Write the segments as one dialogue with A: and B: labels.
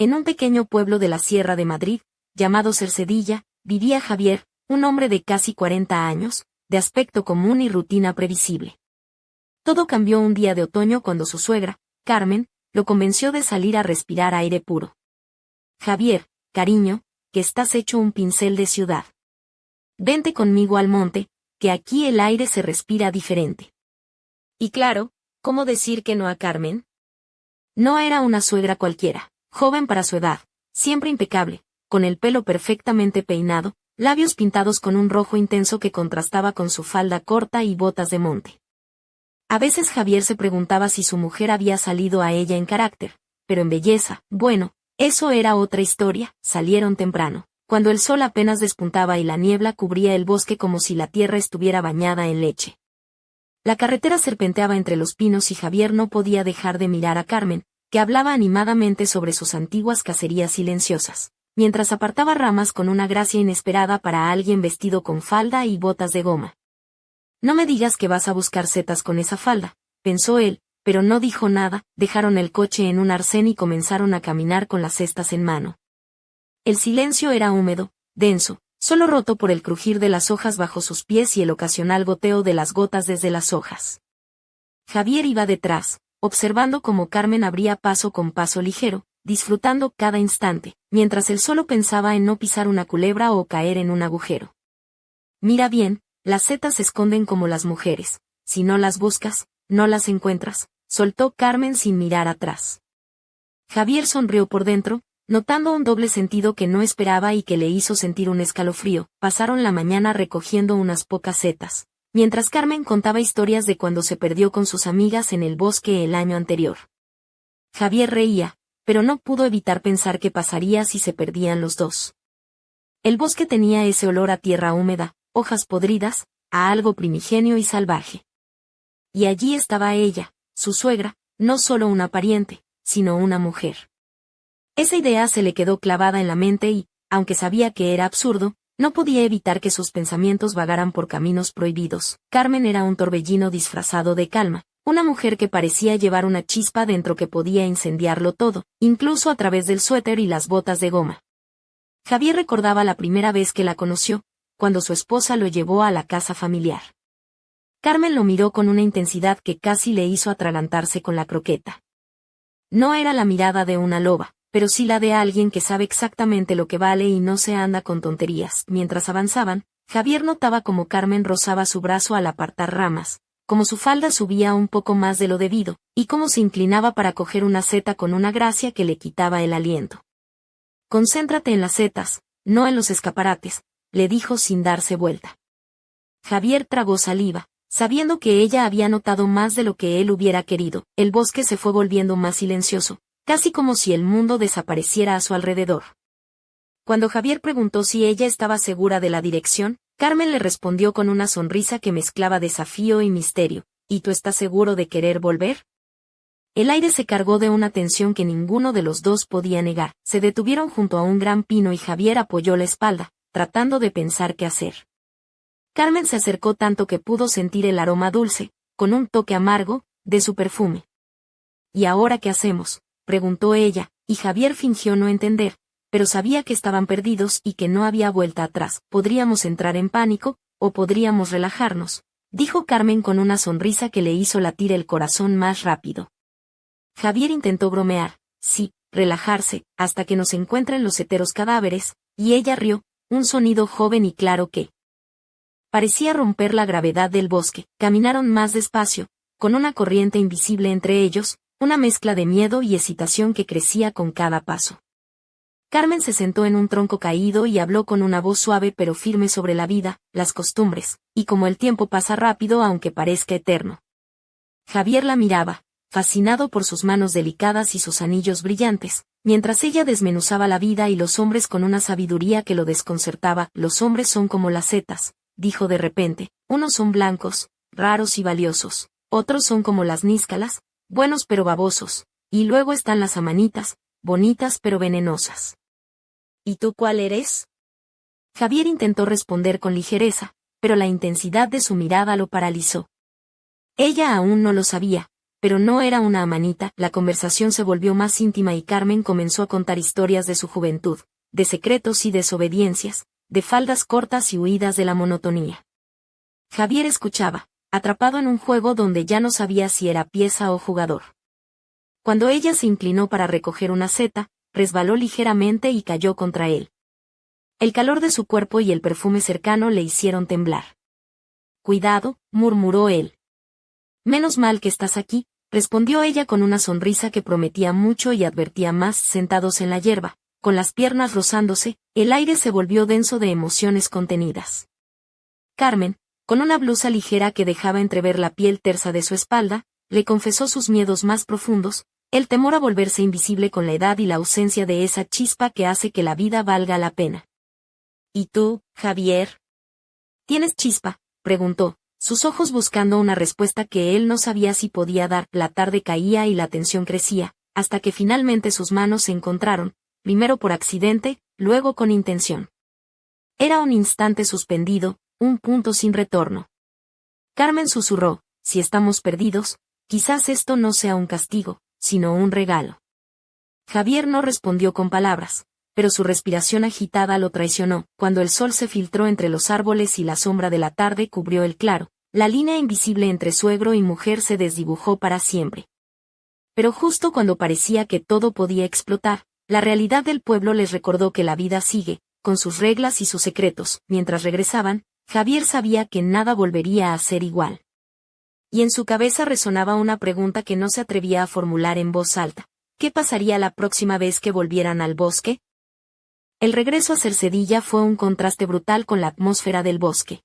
A: En un pequeño pueblo de la Sierra de Madrid, llamado Cercedilla, vivía Javier, un hombre de casi 40 años, de aspecto común y rutina previsible. Todo cambió un día de otoño cuando su suegra, Carmen, lo convenció de salir a respirar aire puro. Javier, cariño, que estás hecho un pincel de ciudad. Vente conmigo al monte, que aquí el aire se respira diferente. Y claro, ¿cómo decir que no a Carmen? No era una suegra cualquiera, joven para su edad, siempre impecable, con el pelo perfectamente peinado, labios pintados con un rojo intenso que contrastaba con su falda corta y botas de monte. A veces Javier se preguntaba si su mujer había salido a ella en carácter, pero en belleza, bueno, eso era otra historia. Salieron temprano, cuando el sol apenas despuntaba y la niebla cubría el bosque como si la tierra estuviera bañada en leche. La carretera serpenteaba entre los pinos y Javier no podía dejar de mirar a Carmen, que hablaba animadamente sobre sus antiguas cacerías silenciosas, mientras apartaba ramas con una gracia inesperada para alguien vestido con falda y botas de goma. No me digas que vas a buscar setas con esa falda, pensó él, pero no dijo nada. Dejaron el coche en un arcén y comenzaron a caminar con las cestas en mano. El silencio era húmedo, denso, solo roto por el crujir de las hojas bajo sus pies y el ocasional goteo de las gotas desde las hojas. Javier iba detrás, observando cómo Carmen abría paso con paso ligero, disfrutando cada instante, mientras él solo pensaba en no pisar una culebra o caer en un agujero. Mira bien, las setas se esconden como las mujeres, si no las buscas, no las encuentras, soltó Carmen sin mirar atrás. Javier sonrió por dentro, notando un doble sentido que no esperaba y que le hizo sentir un escalofrío. Pasaron la mañana recogiendo unas pocas setas, mientras Carmen contaba historias de cuando se perdió con sus amigas en el bosque el año anterior. Javier reía, pero no pudo evitar pensar qué pasaría si se perdían los dos. El bosque tenía ese olor a tierra húmeda, hojas podridas, a algo primigenio y salvaje. Y allí estaba ella, su suegra, no solo una pariente, sino una mujer. Esa idea se le quedó clavada en la mente y, aunque sabía que era absurdo, no podía evitar que sus pensamientos vagaran por caminos prohibidos. Carmen era un torbellino disfrazado de calma, una mujer que parecía llevar una chispa dentro que podía incendiarlo todo, incluso a través del suéter y las botas de goma. Javier recordaba la primera vez que la conoció, cuando su esposa lo llevó a la casa familiar. Carmen lo miró con una intensidad que casi le hizo atragantarse con la croqueta. No era la mirada de una loba, pero sí la de alguien que sabe exactamente lo que vale y no se anda con tonterías. Mientras avanzaban, Javier notaba cómo Carmen rozaba su brazo al apartar ramas, cómo su falda subía un poco más de lo debido, y cómo se inclinaba para coger una seta con una gracia que le quitaba el aliento. Concéntrate en las setas, no en los escaparates, le dijo sin darse vuelta. Javier tragó saliva, sabiendo que ella había notado más de lo que él hubiera querido. El bosque se fue volviendo más silencioso, casi como si el mundo desapareciera a su alrededor. Cuando Javier preguntó si ella estaba segura de la dirección, Carmen le respondió con una sonrisa que mezclaba desafío y misterio. ¿Y tú estás seguro de querer volver? El aire se cargó de una tensión que ninguno de los dos podía negar. Se detuvieron junto a un gran pino y Javier apoyó la espalda, tratando de pensar qué hacer. Carmen se acercó tanto que pudo sentir el aroma dulce, con un toque amargo, de su perfume. ¿Y ahora qué hacemos?, preguntó ella, y Javier fingió no entender, pero sabía que estaban perdidos y que no había vuelta atrás. Podríamos entrar en pánico, o podríamos relajarnos, dijo Carmen con una sonrisa que le hizo latir el corazón más rápido. Javier intentó bromear, sí, relajarse, hasta que nos encuentren los heteros cadáveres, y ella rió, un sonido joven y claro que parecía romper la gravedad del bosque. Caminaron más despacio, con una corriente invisible entre ellos, una mezcla de miedo y excitación que crecía con cada paso. Carmen se sentó en un tronco caído y habló con una voz suave pero firme sobre la vida, las costumbres, y cómo el tiempo pasa rápido aunque parezca eterno. Javier la miraba, fascinado por sus manos delicadas y sus anillos brillantes, mientras ella desmenuzaba la vida y los hombres con una sabiduría que lo desconcertaba. Los hombres son como las setas, dijo de repente, unos son blancos, raros y valiosos, otros son como las níscalas, buenos pero babosos, y luego están las amanitas, bonitas pero venenosas. ¿Y tú cuál eres? Javier intentó responder con ligereza, pero la intensidad de su mirada lo paralizó. Ella aún no lo sabía, pero no era una amanita. La conversación se volvió más íntima y Carmen comenzó a contar historias de su juventud, de secretos y desobediencias, de faldas cortas y huidas de la monotonía. Javier escuchaba, atrapado en un juego donde ya no sabía si era pieza o jugador. Cuando ella se inclinó para recoger una seta, resbaló ligeramente y cayó contra él. El calor de su cuerpo y el perfume cercano le hicieron temblar. «Cuidado», murmuró él. «Menos mal que estás aquí», respondió ella con una sonrisa que prometía mucho y advertía más. Sentados en la hierba, con las piernas rozándose, el aire se volvió denso de emociones contenidas. Carmen, con una blusa ligera que dejaba entrever la piel tersa de su espalda, le confesó sus miedos más profundos, el temor a volverse invisible con la edad y la ausencia de esa chispa que hace que la vida valga la pena. «¿Y tú, Javier? ¿Tienes chispa?», preguntó, sus ojos buscando una respuesta que él no sabía si podía dar. La tarde caía y la tensión crecía, hasta que finalmente sus manos se encontraron, primero por accidente, luego con intención. Era un instante suspendido, un punto sin retorno. Carmen susurró: «Si estamos perdidos, quizás esto no sea un castigo, sino un regalo». Javier no respondió con palabras, pero su respiración agitada lo traicionó. Cuando el sol se filtró entre los árboles y la sombra de la tarde cubrió el claro, la línea invisible entre suegro y mujer se desdibujó para siempre. Pero justo cuando parecía que todo podía explotar, la realidad del pueblo les recordó que la vida sigue, con sus reglas y sus secretos. Mientras regresaban, Javier sabía que nada volvería a ser igual. Y en su cabeza resonaba una pregunta que no se atrevía a formular en voz alta: ¿qué pasaría la próxima vez que volvieran al bosque? El regreso a Cercedilla fue un contraste brutal con la atmósfera del bosque.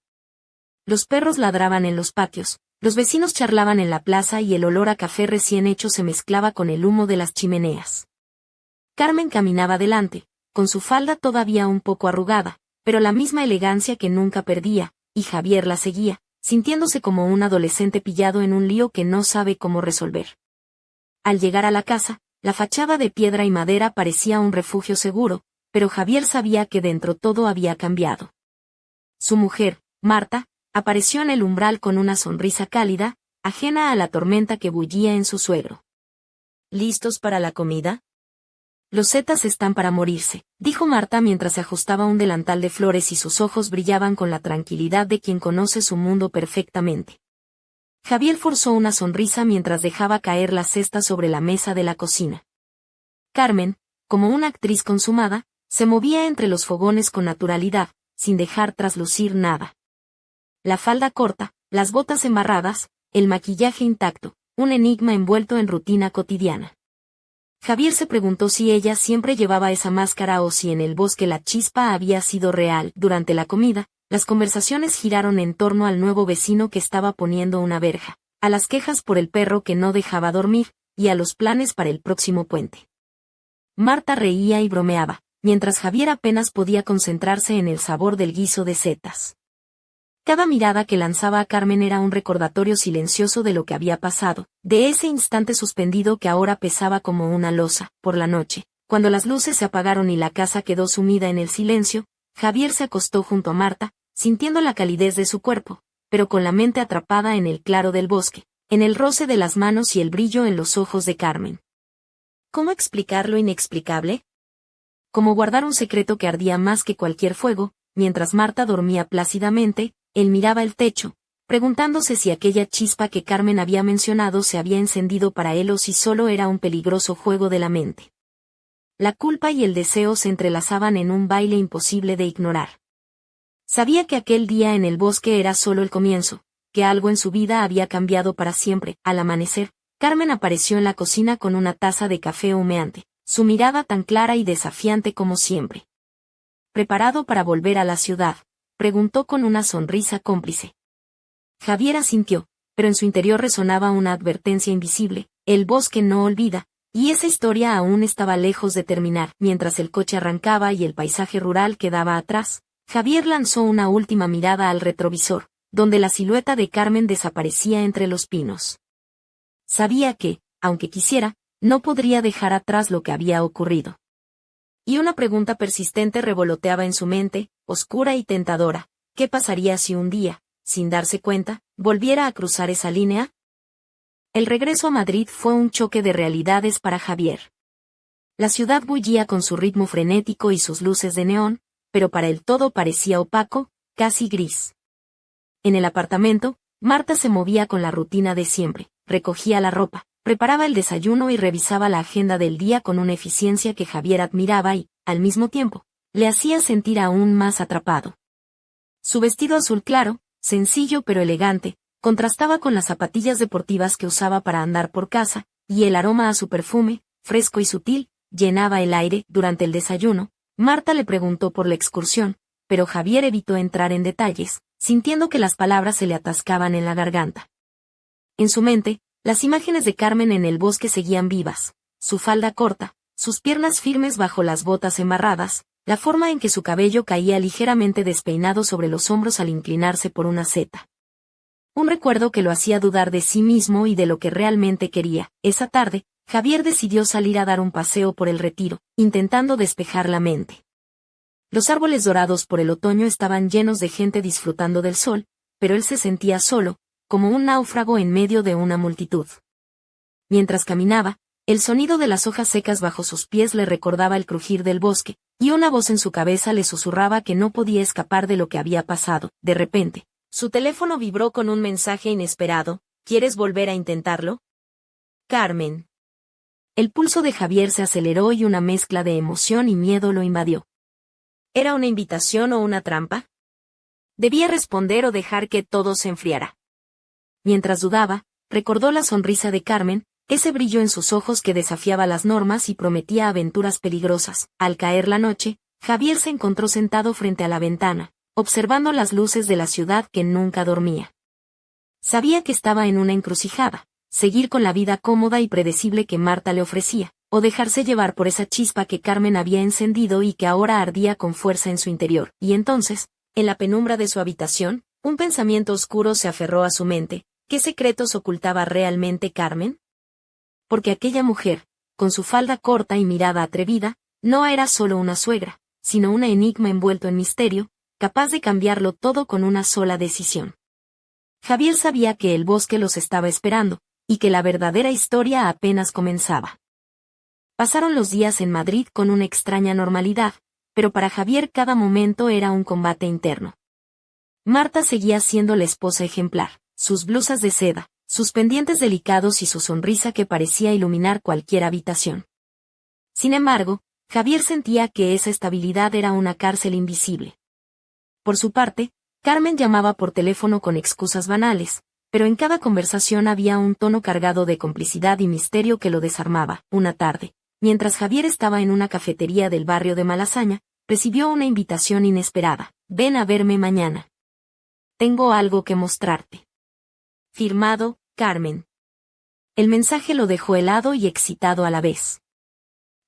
A: Los perros ladraban en los patios, los vecinos charlaban en la plaza y el olor a café recién hecho se mezclaba con el humo de las chimeneas. Carmen caminaba delante, con su falda todavía un poco arrugada, pero la misma elegancia que nunca perdía, y Javier la seguía, sintiéndose como un adolescente pillado en un lío que no sabe cómo resolver. Al llegar a la casa, la fachada de piedra y madera parecía un refugio seguro, pero Javier sabía que dentro todo había cambiado. Su mujer, Marta, apareció en el umbral con una sonrisa cálida, ajena a la tormenta que bullía en su suegro. «¿Listos para la comida?». «Los zetas están para morirse», dijo Marta mientras se ajustaba un delantal de flores y sus ojos brillaban con la tranquilidad de quien conoce su mundo perfectamente. Javier forzó una sonrisa mientras dejaba caer la cesta sobre la mesa de la cocina. Carmen, como una actriz consumada, se movía entre los fogones con naturalidad, sin dejar traslucir nada. La falda corta, las botas embarradas, el maquillaje intacto, un enigma envuelto en rutina cotidiana. Javier se preguntó si ella siempre llevaba esa máscara o si en el bosque la chispa había sido real. Durante la comida, las conversaciones giraron en torno al nuevo vecino que estaba poniendo una verja, a las quejas por el perro que no dejaba dormir, y a los planes para el próximo puente. Marta reía y bromeaba, mientras Javier apenas podía concentrarse en el sabor del guiso de setas. Cada mirada que lanzaba a Carmen era un recordatorio silencioso de lo que había pasado, de ese instante suspendido que ahora pesaba como una losa. Por la noche, cuando las luces se apagaron y la casa quedó sumida en el silencio, Javier se acostó junto a Marta, sintiendo la calidez de su cuerpo, pero con la mente atrapada en el claro del bosque, en el roce de las manos y el brillo en los ojos de Carmen. ¿Cómo explicar lo inexplicable? Como guardar un secreto que ardía más que cualquier fuego. Mientras Marta dormía plácidamente, él miraba el techo, preguntándose si aquella chispa que Carmen había mencionado se había encendido para él o si solo era un peligroso juego de la mente. La culpa y el deseo se entrelazaban en un baile imposible de ignorar. Sabía que aquel día en el bosque era solo el comienzo, que algo en su vida había cambiado para siempre. Al amanecer, Carmen apareció en la cocina con una taza de café humeante, su mirada tan clara y desafiante como siempre. «¿Preparado para volver a la ciudad?», preguntó con una sonrisa cómplice. Javier asintió, pero en su interior resonaba una advertencia invisible: el bosque no olvida, y esa historia aún estaba lejos de terminar. Mientras el coche arrancaba y el paisaje rural quedaba atrás, Javier lanzó una última mirada al retrovisor, donde la silueta de Carmen desaparecía entre los pinos. Sabía que, aunque quisiera, no podría dejar atrás lo que había ocurrido. Y una pregunta persistente revoloteaba en su mente, oscura y tentadora: ¿qué pasaría si un día, sin darse cuenta, volviera a cruzar esa línea? El regreso a Madrid fue un choque de realidades para Javier. La ciudad bullía con su ritmo frenético y sus luces de neón, pero para él todo parecía opaco, casi gris. En el apartamento, Marta se movía con la rutina de siempre, recogía la ropa, preparaba el desayuno y revisaba la agenda del día con una eficiencia que Javier admiraba y, al mismo tiempo, le hacía sentir aún más atrapado. Su vestido azul claro, sencillo pero elegante, contrastaba con las zapatillas deportivas que usaba para andar por casa, y el aroma a su perfume, fresco y sutil, llenaba el aire. Durante el desayuno, Marta le preguntó por la excursión, pero Javier evitó entrar en detalles, sintiendo que las palabras se le atascaban en la garganta. En su mente, las imágenes de Carmen en el bosque seguían vivas, su falda corta, sus piernas firmes bajo las botas embarradas, la forma en que su cabello caía ligeramente despeinado sobre los hombros al inclinarse por una seta. Un recuerdo que lo hacía dudar de sí mismo y de lo que realmente quería. Esa tarde, Javier decidió salir a dar un paseo por el Retiro, intentando despejar la mente. Los árboles dorados por el otoño estaban llenos de gente disfrutando del sol, pero él se sentía solo, como un náufrago en medio de una multitud. Mientras caminaba, el sonido de las hojas secas bajo sus pies le recordaba el crujir del bosque, y una voz en su cabeza le susurraba que no podía escapar de lo que había pasado. De repente, su teléfono vibró con un mensaje inesperado. ¿Quieres volver a intentarlo? Carmen. El pulso de Javier se aceleró y una mezcla de emoción y miedo lo invadió. ¿Era una invitación o una trampa? Debía responder o dejar que todo se enfriara. Mientras dudaba, recordó la sonrisa de Carmen, ese brillo en sus ojos que desafiaba las normas y prometía aventuras peligrosas. Al caer la noche, Javier se encontró sentado frente a la ventana, observando las luces de la ciudad que nunca dormía. Sabía que estaba en una encrucijada, seguir con la vida cómoda y predecible que Marta le ofrecía, o dejarse llevar por esa chispa que Carmen había encendido y que ahora ardía con fuerza en su interior. Y entonces, en la penumbra de su habitación, un pensamiento oscuro se aferró a su mente. ¿Qué secretos ocultaba realmente Carmen? Porque aquella mujer, con su falda corta y mirada atrevida, no era solo una suegra, sino un enigma envuelto en misterio, capaz de cambiarlo todo con una sola decisión. Javier sabía que el bosque los estaba esperando, y que la verdadera historia apenas comenzaba. Pasaron los días en Madrid con una extraña normalidad, pero para Javier cada momento era un combate interno. Marta seguía siendo la esposa ejemplar, sus blusas de seda, sus pendientes delicados y su sonrisa que parecía iluminar cualquier habitación. Sin embargo, Javier sentía que esa estabilidad era una cárcel invisible. Por su parte, Carmen llamaba por teléfono con excusas banales, pero en cada conversación había un tono cargado de complicidad y misterio que lo desarmaba. Una tarde, mientras Javier estaba en una cafetería del barrio de Malasaña, recibió una invitación inesperada. Ven a verme mañana. Tengo algo que mostrarte. Firmado, Carmen. El mensaje lo dejó helado y excitado a la vez.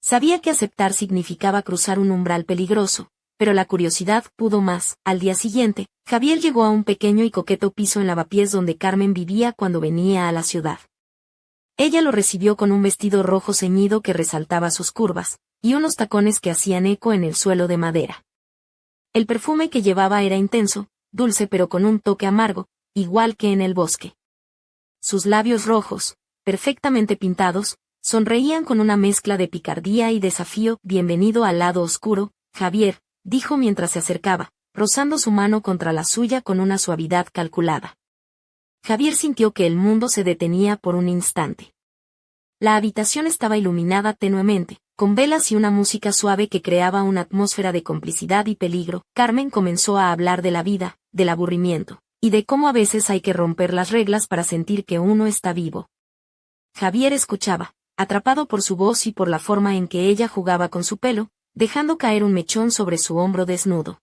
A: Sabía que aceptar significaba cruzar un umbral peligroso, pero la curiosidad pudo más. Al día siguiente, Javier llegó a un pequeño y coqueto piso en Lavapiés donde Carmen vivía cuando venía a la ciudad. Ella lo recibió con un vestido rojo ceñido que resaltaba sus curvas, y unos tacones que hacían eco en el suelo de madera. El perfume que llevaba era intenso, dulce pero con un toque amargo, igual que en el bosque. Sus labios rojos, perfectamente pintados, sonreían con una mezcla de picardía y desafío. Bienvenido al lado oscuro, Javier, dijo mientras se acercaba, rozando su mano contra la suya con una suavidad calculada. Javier sintió que el mundo se detenía por un instante. La habitación estaba iluminada tenuemente, con velas y una música suave que creaba una atmósfera de complicidad y peligro. Carmen comenzó a hablar de la vida, del aburrimiento, y de cómo a veces hay que romper las reglas para sentir que uno está vivo. Javier escuchaba, atrapado por su voz y por la forma en que ella jugaba con su pelo, dejando caer un mechón sobre su hombro desnudo.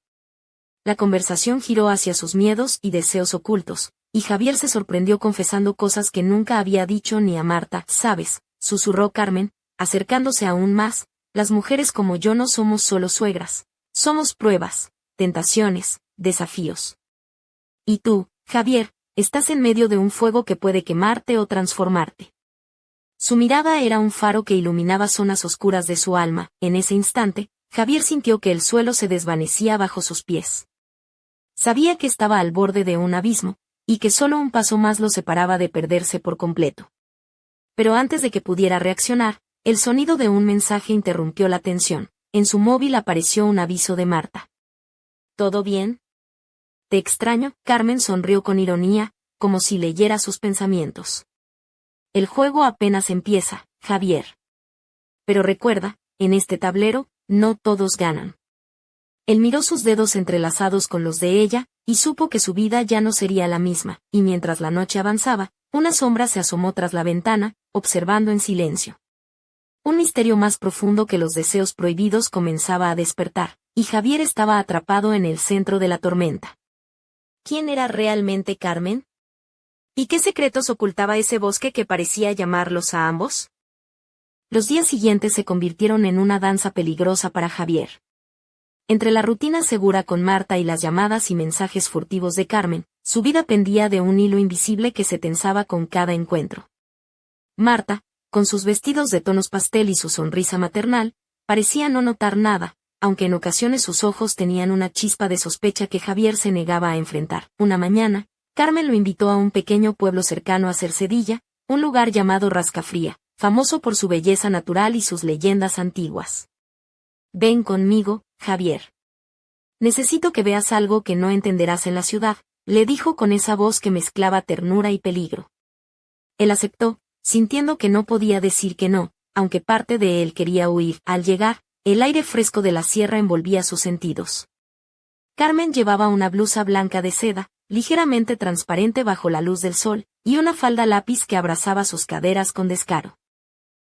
A: La conversación giró hacia sus miedos y deseos ocultos, y Javier se sorprendió confesando cosas que nunca había dicho ni a Marta. ¿Sabes?, susurró Carmen, acercándose aún más, las mujeres como yo no somos solo suegras, somos pruebas, tentaciones, desafíos. Y tú, Javier, estás en medio de un fuego que puede quemarte o transformarte. Su mirada era un faro que iluminaba zonas oscuras de su alma. En ese instante, Javier sintió que el suelo se desvanecía bajo sus pies. Sabía que estaba al borde de un abismo, y que solo un paso más lo separaba de perderse por completo. Pero antes de que pudiera reaccionar, el sonido de un mensaje interrumpió la tensión. En su móvil apareció un aviso de Marta. ¿Todo bien? Te extraño. Carmen sonrió con ironía, como si leyera sus pensamientos. El juego apenas empieza, Javier. Pero recuerda, en este tablero, no todos ganan. Él miró sus dedos entrelazados con los de ella, y supo que su vida ya no sería la misma, y mientras la noche avanzaba, una sombra se asomó tras la ventana, observando en silencio. Un misterio más profundo que los deseos prohibidos comenzaba a despertar, y Javier estaba atrapado en el centro de la tormenta. ¿Quién era realmente Carmen? ¿Y qué secretos ocultaba ese bosque que parecía llamarlos a ambos? Los días siguientes se convirtieron en una danza peligrosa para Javier. Entre la rutina segura con Marta y las llamadas y mensajes furtivos de Carmen, su vida pendía de un hilo invisible que se tensaba con cada encuentro. Marta, con sus vestidos de tonos pastel y su sonrisa maternal, parecía no notar nada, aunque en ocasiones sus ojos tenían una chispa de sospecha que Javier se negaba a enfrentar. Una mañana, Carmen lo invitó a un pequeño pueblo cercano a Cercedilla, un lugar llamado Rascafría, famoso por su belleza natural y sus leyendas antiguas. Ven conmigo, Javier. Necesito que veas algo que no entenderás en la ciudad, le dijo con esa voz que mezclaba ternura y peligro. Él aceptó, sintiendo que no podía decir que no, aunque parte de él quería huir. Al llegar, el aire fresco de la sierra envolvía sus sentidos. Carmen llevaba una blusa blanca de seda, ligeramente transparente bajo la luz del sol, y una falda lápiz que abrazaba sus caderas con descaro.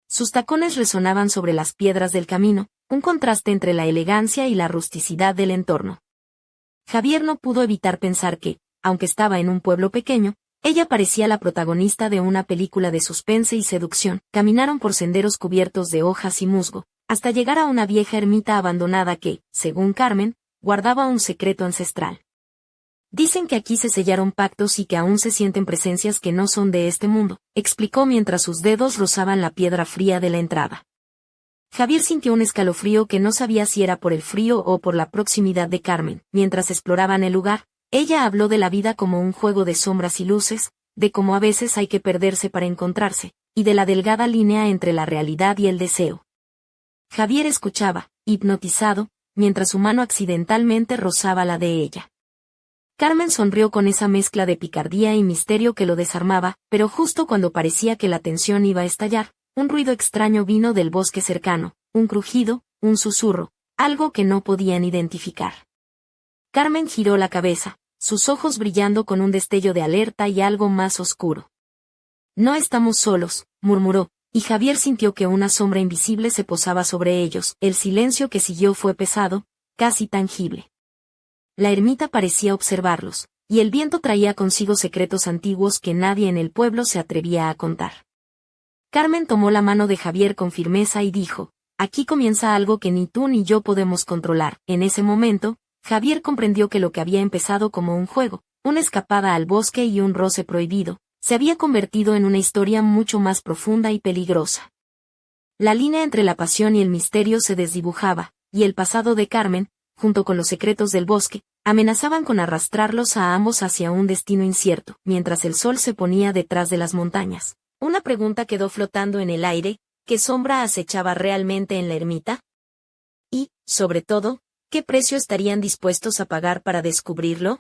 A: Sus tacones resonaban sobre las piedras del camino, un contraste entre la elegancia y la rusticidad del entorno. Javier no pudo evitar pensar que, aunque estaba en un pueblo pequeño, ella parecía la protagonista de una película de suspense y seducción. Caminaron por senderos cubiertos de hojas y musgo, hasta llegar a una vieja ermita abandonada que, según Carmen, guardaba un secreto ancestral. Dicen que aquí se sellaron pactos y que aún se sienten presencias que no son de este mundo, explicó mientras sus dedos rozaban la piedra fría de la entrada. Javier sintió un escalofrío que no sabía si era por el frío o por la proximidad de Carmen. Mientras exploraban el lugar, ella habló de la vida como un juego de sombras y luces, de cómo a veces hay que perderse para encontrarse, y de la delgada línea entre la realidad y el deseo. Javier escuchaba, hipnotizado, mientras su mano accidentalmente rozaba la de ella. Carmen sonrió con esa mezcla de picardía y misterio que lo desarmaba, pero justo cuando parecía que la tensión iba a estallar, un ruido extraño vino del bosque cercano, un crujido, un susurro, algo que no podían identificar. Carmen giró la cabeza, sus ojos brillando con un destello de alerta y algo más oscuro. No estamos solos, murmuró, y Javier sintió que una sombra invisible se posaba sobre ellos. El silencio que siguió fue pesado, casi tangible. La ermita parecía observarlos, y el viento traía consigo secretos antiguos que nadie en el pueblo se atrevía a contar. Carmen tomó la mano de Javier con firmeza y dijo, aquí comienza algo que ni tú ni yo podemos controlar. En ese momento, Javier comprendió que lo que había empezado como un juego, una escapada al bosque y un roce prohibido, se había convertido en una historia mucho más profunda y peligrosa. La línea entre la pasión y el misterio se desdibujaba, y el pasado de Carmen, junto con los secretos del bosque, amenazaban con arrastrarlos a ambos hacia un destino incierto. Mientras el sol se ponía detrás de las montañas, una pregunta quedó flotando en el aire: ¿qué sombra acechaba realmente en la ermita? Y, sobre todo, ¿qué precio estarían dispuestos a pagar para descubrirlo?